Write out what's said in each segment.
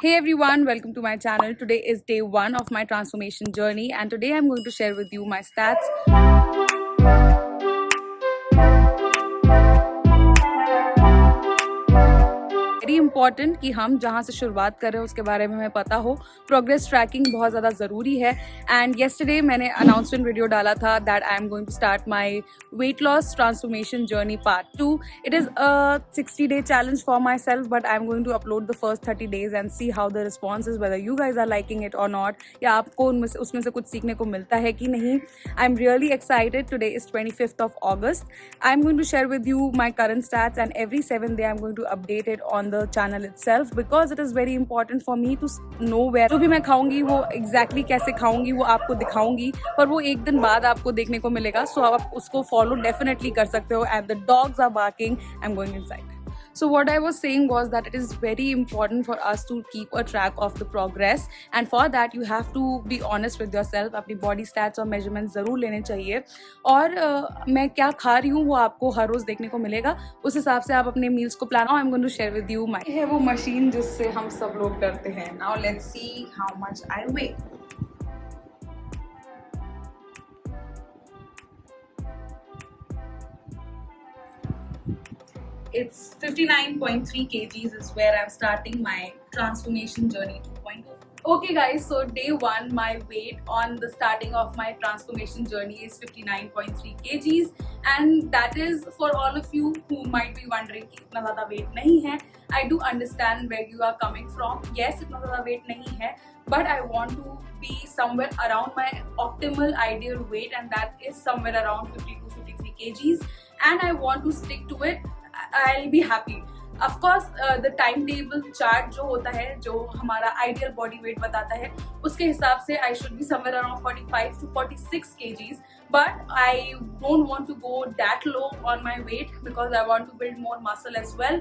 Hey everyone, welcome to my channel. Today is day one of my transformation journey, and today I'm going to share with you my stats. Very important कि हम जहाँ से शुरुआत कर रहे हैं उसके बारे में हमें पता हो. प्रोग्रेस ट्रैकिंग बहुत ज़्यादा ज़रूरी है. एंड येस्टरडे मैंने अनाउंसमेंट वीडियो डाला था that I am going to start my weight loss transformation journey part 2. It is a 60-day challenge for myself, but I'm going to upload the first 30 days and see how the response is, whether you guys are liking it or not, या आपको उसमें से कुछ सीखने को मिलता है कि नहीं. I'm really excited. Today is 25th of August. I'm going to share with you my current stats, and every 7th day I'm going to update it on the channel itself because it is very important for me to know where जो भी मैं खाऊंगी वो exactly कैसे खाऊंगी वो आपको दिखाऊंगी, पर वो एक दिन बाद आपको देखने को मिलेगा. सो आप उसको फॉलो डेफिनेटली कर सकते हो. And the dogs are barking. I am going inside. So what I was saying was that it is very important for us to keep a track of the progress, and for that you have to be honest with yourself. अपनी body stats और measurements ज़रूर लेने चाहिए. और मैं क्या खा रही हूँ वो आपको हर रोज़ देखने को मिलेगा. उस हिसाब से आप अपने meals को plan. I'm going to share with you my है वो मशीन जिससे हम सब लोग डरते हैं. Now let's see how much I weigh. It's 59.3 kgs is where I'm starting my transformation journey 2.0. Okay guys, so day 1 my weight on the starting of my transformation journey is 59.3 kgs, and that is for all of you who might be wondering कि इतना ज़्यादा weight नहीं है. I do understand where you are coming from. Yes, इतना ज़्यादा weight नहीं है, but I want to be somewhere around my optimal ideal weight, and that is somewhere around 50 to 53 kgs, and I want to stick to it. I'll be happy. Of course, the timetable chart जो होता है, जो हमारा ideal body weight बताता है, उसके हिसाब से I should be somewhere around 45 to 46 kgs. But I don't want to go that low on my weight because I want to build more muscle as well,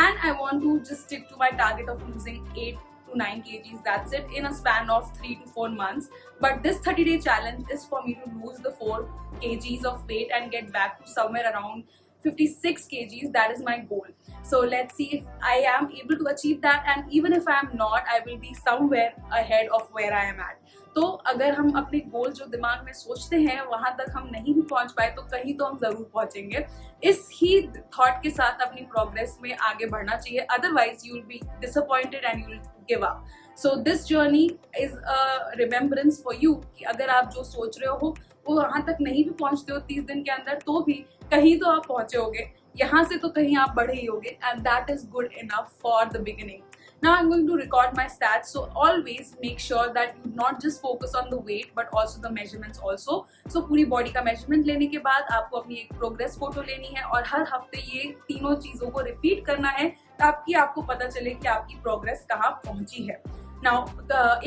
and I want to just stick to my target of losing 8 to 9 kgs. That's it, in a span of 3 to 4 months. But this 30-day challenge is for me to lose the 4 kgs of weight and get back to somewhere around 56 kgs. That is my goal. So let's see if I am able to achieve that, and even if I am not, I will be somewhere ahead of where I am at. तो अगर हम अपने गोल जो दिमाग में सोचते हैं वहां तक हम नहीं भी पहुंच पाए तो कहीं तो हम जरूर पहुंचेंगे. इस ही थॉट के साथ अपनी प्रोग्रेस में आगे बढ़ना चाहिए. Otherwise you will be disappointed and you will give up. So this journey is a remembrance for you कि अगर आप जो सोच रहे हो वो वहां तक नहीं भी पहुंचते हो 30 दिन के अंदर, तो भी कहीं तो आप पहुंचे होगे. यहाँ से तो कहीं आप बढ़े ही होगे, and that is good enough for the beginning. Now I'm going to record my stats, so always make sure that you not just focus on the weight but also the measurements also. So पूरी body का measurement लेने के बाद आपको अपनी एक progress photo लेनी है और हर हफ्ते ये तीनों चीज़ों को repeat करना है ताकि आपको पता चले कि आपकी progress कहाँ पहुँची है. Now,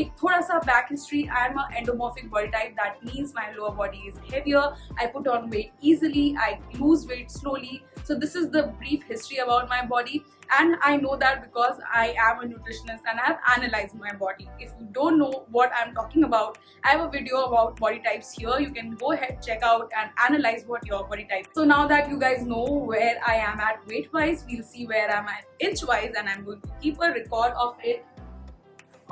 एक थोड़ा सा back history. I am an endomorphic body type. That means my lower body is heavier. I put on weight easily. I lose weight slowly. So this is the brief history about my body, and I know that because I am a nutritionist and I have analyzed my body. If you don't know what I'm talking about, I have a video about body types here. You can go ahead, check out and analyze what your body type. So now that you guys know where I am at weight wise, we'll see where I'm at inch wise, and I'm going to keep a record of it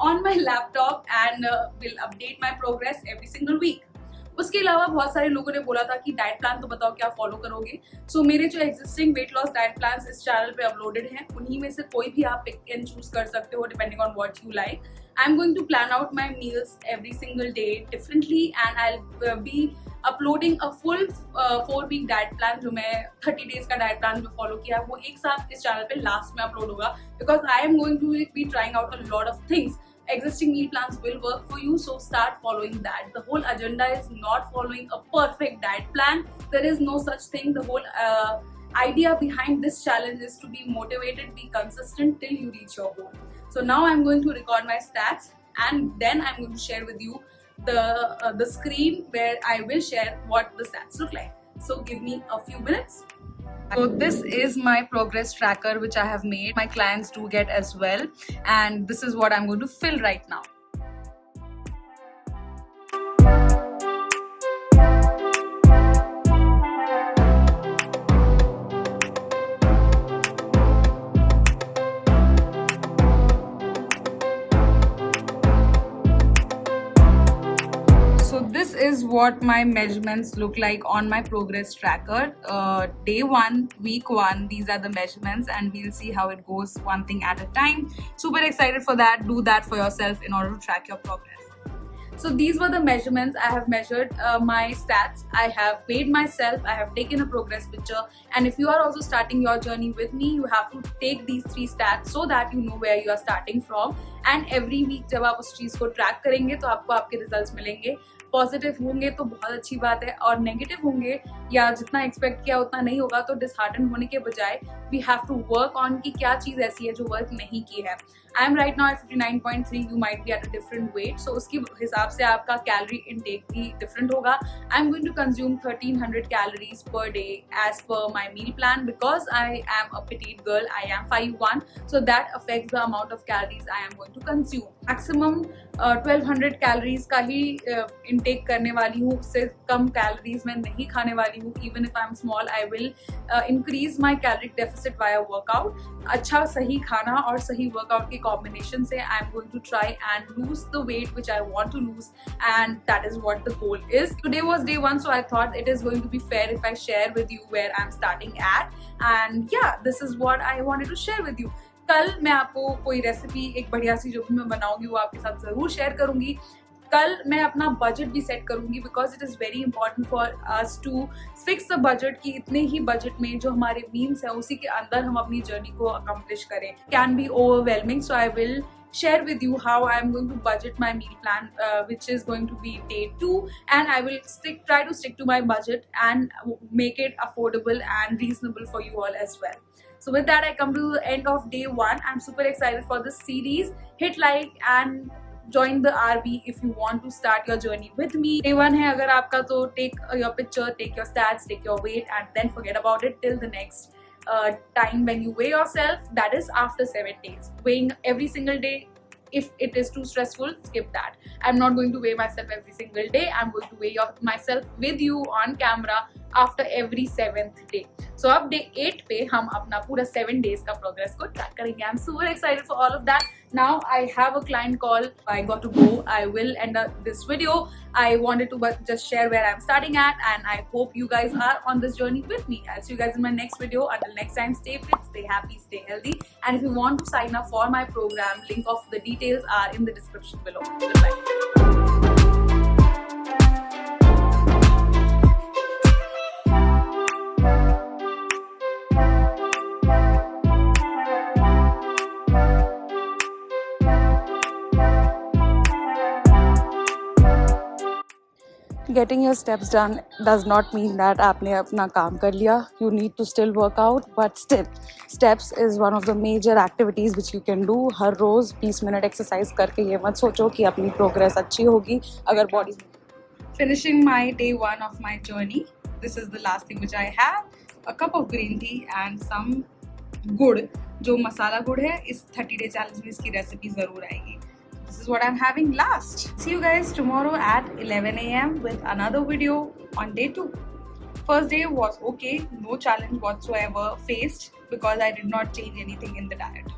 on my laptop and will update my progress every single week. उसके अलावा बहुत सारे लोगों ने बोला था कि diet plan तो बताओ क्या फॉलो करोगे. सो मेरे जो existing weight loss diet plan इस चैनल पे अपलोडेड हैं, उन्हीं में से कोई भी आप पिक एंड चूज कर सकते हो depending on what you like. I am going to plan out my meals every single day differently, and I will be uploading a full 4-week diet plan. जो मैं 30 days का diet plan जो follow किया है वो एक साथ इस चैनल पे लास्ट में अपलोड होगा, because I am going to be trying out a lot of things. Existing meal plans will work for you, so start following that. The whole agenda is not following a perfect diet plan. There is no such thing. The whole idea behind this challenge is to be motivated, be consistent till you reach your goal. So now I'm going to record my stats, and then I'm going to share with you the screen where I will share what the stats look like. So give me a few minutes. So this is my progress tracker which I have made. My clients do get as well, and this is what I'm going to fill right now. is what my measurements look like on my progress tracker. Day 1, week 1, these are the measurements, and we'll see how it goes one thing at a time. Super excited for that. Do that for yourself in order to track your progress. So these were the measurements. I have measured my stats, I have weighed myself, I have taken a progress picture, and if you are also starting your journey with me, you have to take these 3 stats so that you know where you are starting from. And every week जब आप उस चीज़ को track करेंगे तो आपको आपके results मिलेंगे. Positive होंगे तो बहुत अच्छी बात है, और नेगेटिव होंगे या जितना एक्सपेक्ट किया उतना नहीं होगा तो डिसहार्टन होने के बजाय we have to work on कि क्या चीज़ ऐसी है जो वर्क नहीं की है. I am right now at 59.3, you might be at a different weight, so उसके हिसाब से आपका कैलोरी इनटेक भी डिफरेंट होगा. I am going to consume 1300 calories per day as per my meal plan because I am a petite girl. I am 5'1", so that affects the amount of calories I am going to consume. Maximum 1200 calories का ही intake करने वाली हूँ, उससे कम calories मैं नहीं खाने वाली हूँ. Even if I am small, I will increase my caloric deficit via workout. अच्छा सही खाना और सही वर्कआउट के कॉम्बिनेशन से I am going to try and lose the weight which I want to lose, and that is what the goal is. Today was day 1, so I thought it is going to be fair if I share with you where I'm starting at, and yeah, this is what I wanted to share with you. कल मैं आपको कोई recipe एक बढ़िया सी जो भी मैं बनाऊंगी वो आपके साथ जरूर शेयर करूंगी. कल मैं अपना बजट भी सेट करूंगी because it is very important for us to fix the budget कि इतने ही बजट में जो हमारे मीन्स है उसी के अंदर हम अपनी जर्नी को अकम्प्लिश करें. Can be overwhelming, so I will share with you how I am going to budget my meal plan, which is going to be day 2, and I will try to stick to my budget and make it affordable and reasonable for you all as well. So with that, I come to the end of day 1. I'm super excited for this series. Hit like and join the RB if you want to start your journey with me. Day 1 है अगर आपका तो take your picture, take your stats, take your weight, and then forget about it till the next time when you weigh yourself. That is after 7 days. Weighing every single day, if it is too stressful, skip that. I'm not going to weigh myself every single day. I'm going to weigh myself with you on camera after every 7th day. So अब day 8 पे हम अपना पूरा 7 days का progress को track करेंगे. I'm super excited for all of that. Now I have a client call. I got to go. I will end up this video. I wanted to just share where I'm starting at, and I hope you guys are on this journey with me. I'll see you guys in my next video. Until next time, stay fit, stay happy, stay healthy. And if you want to sign up for my program, link of the details are in the description below. Goodbye. Getting your steps done does not mean that आपने अपना काम कर लिया. You need to still work out, but still, steps is one of the major activities which you can do. हर रोज़ 20 minute exercise करके ये मत सोचो कि अपनी प्रोग्रेस अच्छी होगी अगर body. Finishing my day 1 of my journey. This is the last thing which I have. A cup of green tea and some गुड़, जो मसाला गुड़ है. इस 30 day challenge में इसकी रेसिपी ज़रूर आएगी. This is what I'm having last. See you guys tomorrow at 11 AM with another video on day 2. First day was okay, no challenge whatsoever faced because I did not change anything in the diet.